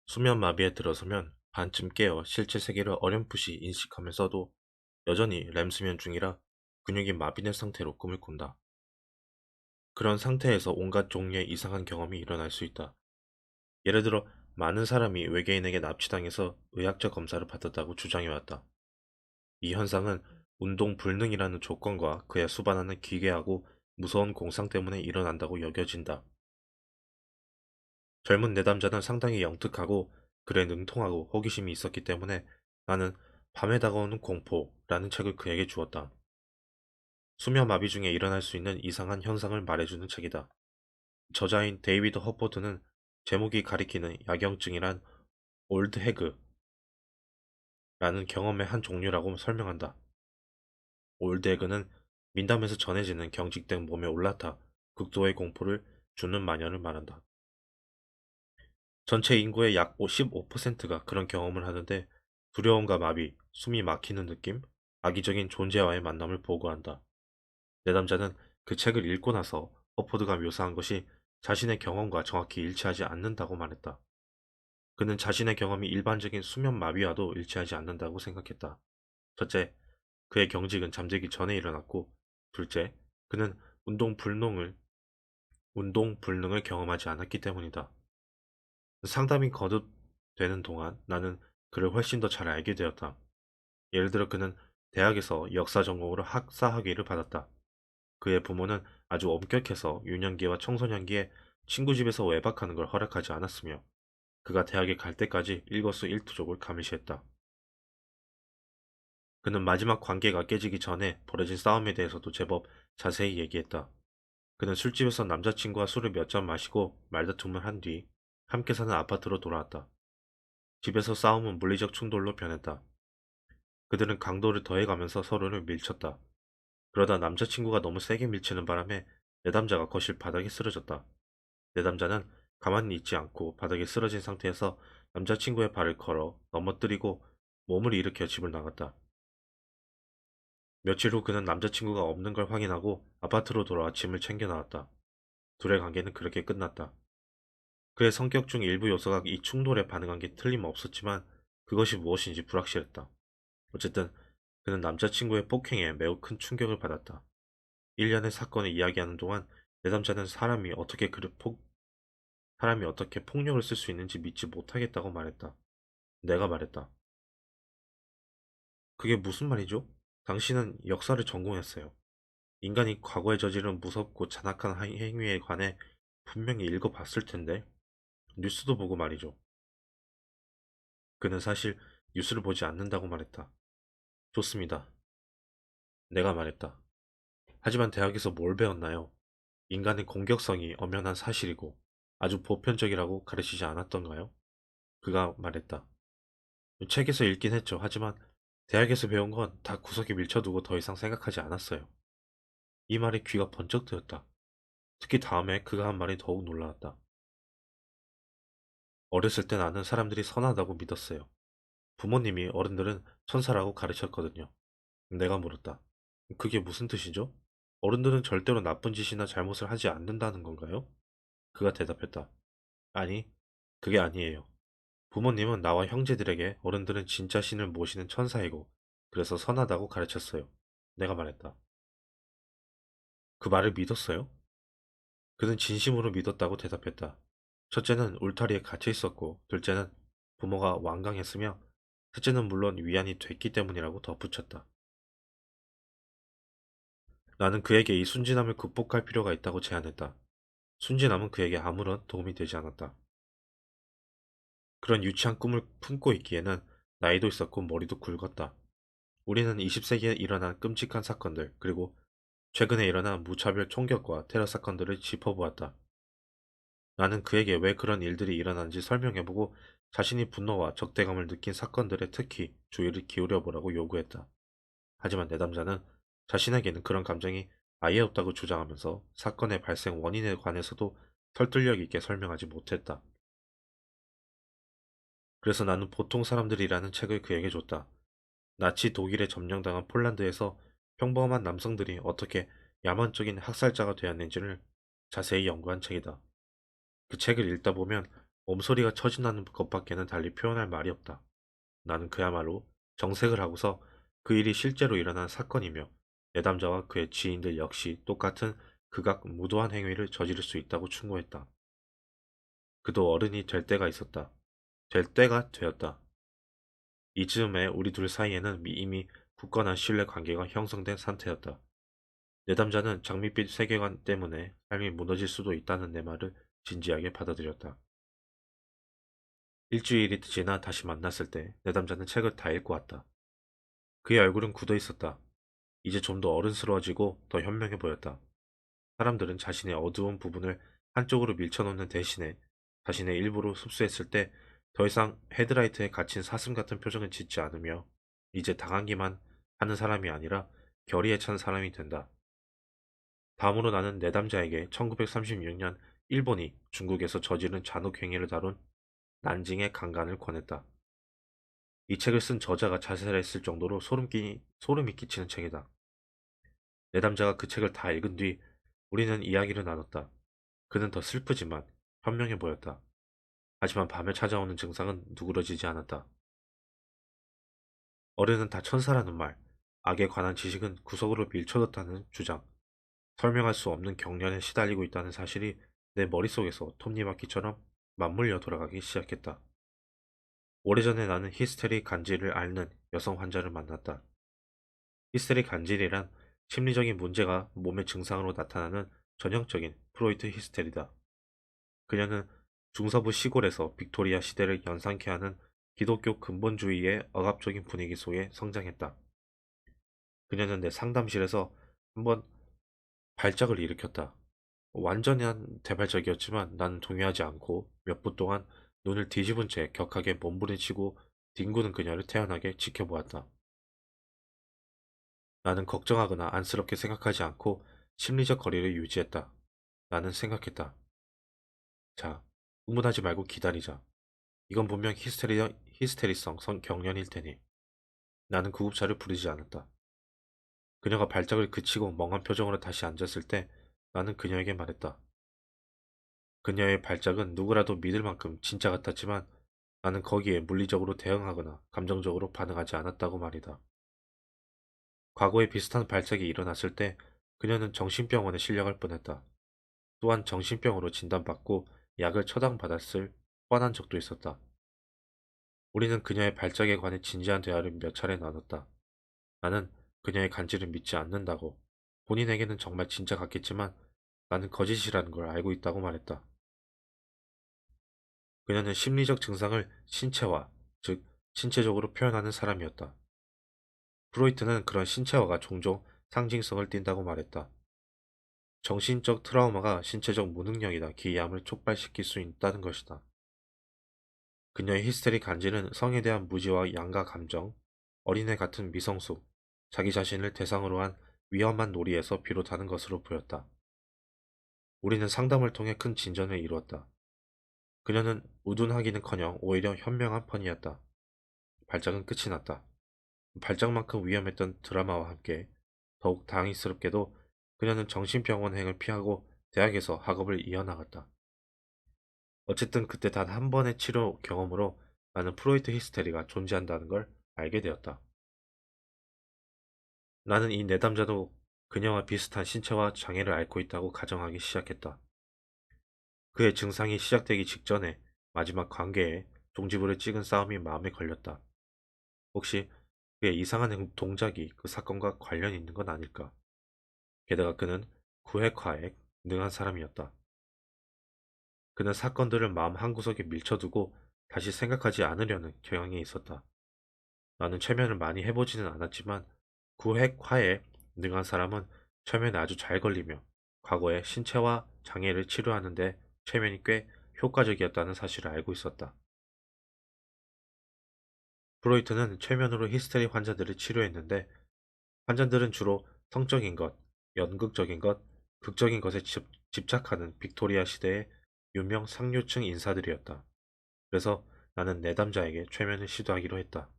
수면 마비에 들어서면 반쯤 깨어 실제 세계를 어렴풋이 인식하면서도 여전히 렘수면 중이라 근육이 마비된 상태로 꿈을 꾼다. 그런 상태에서 온갖 종류의 이상한 경험이 일어날 수 있다. 예를 들어 많은 사람이 외계인에게 납치당해서 의학적 검사를 받았다고 주장해왔다. 이 현상은 운동 불능이라는 조건과 그에 수반하는 기괴하고 무서운 공상 때문에 일어난다고 여겨진다. 젊은 내담자는 상당히 영특하고 글에 능통하고 호기심이 있었기 때문에 나는 밤에 다가오는 공포라는 책을 그에게 주었다. 수면 마비 중에 일어날 수 있는 이상한 현상을 말해주는 책이다. 저자인 데이비드 허포드는 제목이 가리키는 야경증이란 올드 해그라는 경험의 한 종류라고 설명한다. 올드 해그는 민담에서 전해지는 경직된 몸에 올라타 극도의 공포를 주는 마녀를 말한다. 전체 인구의 약 15%가 그런 경험을 하는데 두려움과 마비, 숨이 막히는 느낌, 악의적인 존재와의 만남을 보고한다. 내담자는 그 책을 읽고 나서 허포드가 묘사한 것이 자신의 경험과 정확히 일치하지 않는다고 말했다. 그는 자신의 경험이 일반적인 수면 마비와도 일치하지 않는다고 생각했다. 첫째, 그의 경직은 잠들기 전에 일어났고, 둘째, 그는 운동 불능을 경험하지 않았기 때문이다. 상담이 거듭되는 동안 나는 그를 훨씬 더 잘 알게 되었다. 예를 들어 그는 대학에서 역사 전공으로 학사 학위를 받았다. 그의 부모는 아주 엄격해서 유년기와 청소년기에 친구 집에서 외박하는 걸 허락하지 않았으며 그가 대학에 갈 때까지 일거수일투족을 감시했다. 그는 마지막 관계가 깨지기 전에 벌어진 싸움에 대해서도 제법 자세히 얘기했다. 그는 술집에서 남자친구와 술을 몇 잔 마시고 말다툼을 한 뒤 함께 사는 아파트로 돌아왔다. 집에서 싸움은 물리적 충돌로 변했다. 그들은 강도를 더해가면서 서로를 밀쳤다. 그러다 남자친구가 너무 세게 밀치는 바람에 내담자가 거실 바닥에 쓰러졌다. 내담자는 가만히 있지 않고 바닥에 쓰러진 상태에서 남자친구의 발을 걸어 넘어뜨리고 몸을 일으켜 집을 나갔다. 며칠 후 그는 남자친구가 없는 걸 확인하고 아파트로 돌아와 짐을 챙겨 나왔다. 둘의 관계는 그렇게 끝났다. 그의 성격 중 일부 요소가 이 충돌에 반응한 게 틀림없었지만 그것이 무엇인지 불확실했다. 어쨌든 그는 남자친구의 폭행에 매우 큰 충격을 받았다. 1년의 사건을 이야기하는 동안 내담자는 사람이 어떻게 폭력을 쓸 수 있는지 믿지 못하겠다고 말했다. 내가 말했다. 그게 무슨 말이죠? 당신은 역사를 전공했어요. 인간이 과거에 저지른 무섭고 잔악한 행위에 관해 분명히 읽어봤을 텐데, 뉴스도 보고 말이죠. 그는 사실 뉴스를 보지 않는다고 말했다. 좋습니다. 내가 말했다. 하지만 대학에서 뭘 배웠나요? 인간의 공격성이 엄연한 사실이고 아주 보편적이라고 가르치지 않았던가요? 그가 말했다. 책에서 읽긴 했죠. 하지만 대학에서 배운 건 다 구석에 밀쳐두고 더 이상 생각하지 않았어요. 이 말에 귀가 번쩍 뜨였다. 특히 다음에 그가 한 말이 더욱 놀라웠다. 어렸을 때 나는 사람들이 선하다고 믿었어요. 부모님이 어른들은 천사라고 가르쳤거든요. 내가 물었다. 그게 무슨 뜻이죠? 어른들은 절대로 나쁜 짓이나 잘못을 하지 않는다는 건가요? 그가 대답했다. 아니, 그게 아니에요. 부모님은 나와 형제들에게 어른들은 진짜 신을 모시는 천사이고, 그래서 선하다고 가르쳤어요. 내가 말했다. 그 말을 믿었어요? 그는 진심으로 믿었다고 대답했다. 첫째는 울타리에 갇혀 있었고, 둘째는 부모가 완강했으며, 셋째는 물론 위안이 됐기 때문이라고 덧붙였다. 나는 그에게 이 순진함을 극복할 필요가 있다고 제안했다. 순진함은 그에게 아무런 도움이 되지 않았다. 그런 유치한 꿈을 품고 있기에는 나이도 있었고 머리도 굵었다. 우리는 20세기에 일어난 끔찍한 사건들, 그리고 최근에 일어난 무차별 총격과 테러 사건들을 짚어보았다. 나는 그에게 왜 그런 일들이 일어나는지 설명해보고 자신이 분노와 적대감을 느낀 사건들에 특히 주의를 기울여보라고 요구했다. 하지만 내담자는 자신에게는 그런 감정이 아예 없다고 주장하면서 사건의 발생 원인에 관해서도 설득력 있게 설명하지 못했다. 그래서 나는 보통 사람들이라는 책을 그에게 줬다. 나치 독일에 점령당한 폴란드에서 평범한 남성들이 어떻게 야만적인 학살자가 되었는지를 자세히 연구한 책이다. 그 책을 읽다 보면 몸소리가 처진다는 것밖에는 달리 표현할 말이 없다. 나는 그야말로 정색을 하고서 그 일이 실제로 일어난 사건이며 내담자와 그의 지인들 역시 똑같은 극악 무도한 행위를 저지를 수 있다고 충고했다. 그도 어른이 될 때가 있었다. 될 때가 되었다. 이즈음에 우리 둘 사이에는 이미 굳건한 신뢰 관계가 형성된 상태였다. 내담자는 장밋빛 세계관 때문에 삶이 무너질 수도 있다는 내 말을 진지하게 받아들였다. 일주일이 지나 다시 만났을 때 내담자는 책을 다 읽고 왔다. 그의 얼굴은 굳어 있었다. 이제 좀 더 어른스러워지고 더 현명해 보였다. 사람들은 자신의 어두운 부분을 한쪽으로 밀쳐놓는 대신에 자신의 일부로 흡수했을 때 더 이상 헤드라이트에 갇힌 사슴 같은 표정을 짓지 않으며 이제 당하기만 하는 사람이 아니라 결의에 찬 사람이 된다. 다음으로 나는 내담자에게 1936년 일본이 중국에서 저지른 잔혹행위를 다룬 난징의 강간을 권했다. 이 책을 쓴 저자가 자살했을 정도로 소름이 끼치는 책이다. 내담자가 그 책을 다 읽은 뒤 우리는 이야기를 나눴다. 그는 더 슬프지만 현명해 보였다. 하지만 밤에 찾아오는 증상은 누그러지지 않았다. 어른은 다 천사라는 말, 악에 관한 지식은 구석으로 밀쳐뒀다는 주장, 설명할 수 없는 경련에 시달리고 있다는 사실이 내 머릿속에서 톱니바퀴처럼 맞물려 돌아가기 시작했다. 오래전에 나는 히스테리 간질을 앓는 여성 환자를 만났다. 히스테리 간질이란 심리적인 문제가 몸의 증상으로 나타나는 전형적인 프로이트 히스테리다. 그녀는 중서부 시골에서 빅토리아 시대를 연상케 하는 기독교 근본주의의 억압적인 분위기 속에 성장했다. 그녀는 내 상담실에서 한번 발작을 일으켰다. 완전한 대발적이었지만 나는 동요하지 않고 몇 분 동안 눈을 뒤집은 채 격하게 몸부림치고 뒹구는 그녀를 태연하게 지켜보았다. 나는 걱정하거나 안쓰럽게 생각하지 않고 심리적 거리를 유지했다. 나는 생각했다. 자, 흥분하지 말고 기다리자. 이건 분명 히스테리성 경련일 테니. 나는 구급차를 부르지 않았다. 그녀가 발작을 그치고 멍한 표정으로 다시 앉았을 때 나는 그녀에게 말했다. 그녀의 발작은 누구라도 믿을 만큼 진짜 같았지만 나는 거기에 물리적으로 대응하거나 감정적으로 반응하지 않았다고 말이다. 과거에 비슷한 발작이 일어났을 때 그녀는 정신병원에 실려갈 뻔했다. 또한 정신병으로 진단받고 약을 처방받았을 뻔한 적도 있었다. 우리는 그녀의 발작에 관해 진지한 대화를 몇 차례 나눴다. 나는 그녀의 간지를 믿지 않는다고, 본인에게는 정말 진짜 같겠지만 나는 거짓이라는 걸 알고 있다고 말했다. 그녀는 심리적 증상을 신체화, 즉 신체적으로 표현하는 사람이었다. 프로이트는 그런 신체화가 종종 상징성을 띈다고 말했다. 정신적 트라우마가 신체적 무능력이나 기이함을 촉발시킬 수 있다는 것이다. 그녀의 히스테리 간지는 성에 대한 무지와 양가 감정, 어린애 같은 미성숙, 자기 자신을 대상으로 한 위험한 놀이에서 비롯하는 것으로 보였다. 우리는 상담을 통해 큰 진전을 이루었다. 그녀는 우둔하기는커녕 오히려 현명한 편이었다. 발작은 끝이 났다. 발작만큼 위험했던 드라마와 함께 더욱 당황스럽게도 그녀는 정신병원행을 피하고 대학에서 학업을 이어나갔다. 어쨌든 그때 단 한 번의 치료 경험으로 나는 프로이트 히스테리가 존재한다는 걸 알게 되었다. 나는 이 내담자도 그녀와 비슷한 신체와 장애를 앓고 있다고 가정하기 시작했다. 그의 증상이 시작되기 직전에 마지막 관계에 종지부를 찍은 싸움이 마음에 걸렸다. 혹시 그의 이상한 동작이 그 사건과 관련 있는 건 아닐까? 게다가 그는 구획화에 능한 사람이었다. 그는 사건들을 마음 한구석에 밀쳐두고 다시 생각하지 않으려는 경향이 있었다. 나는 최면을 많이 해보지는 않았지만 구획화에 능한 사람은 최면에 아주 잘 걸리며 과거에 신체화 장애를 치료하는데 최면이 꽤 효과적이었다는 사실을 알고 있었다. 프로이트는 최면으로 히스테리 환자들을 치료했는데 환자들은 주로 성적인 것, 연극적인 것, 극적인 것에 집착하는 빅토리아 시대의 유명 상류층 인사들이었다. 그래서 나는 내담자에게 최면을 시도하기로 했다.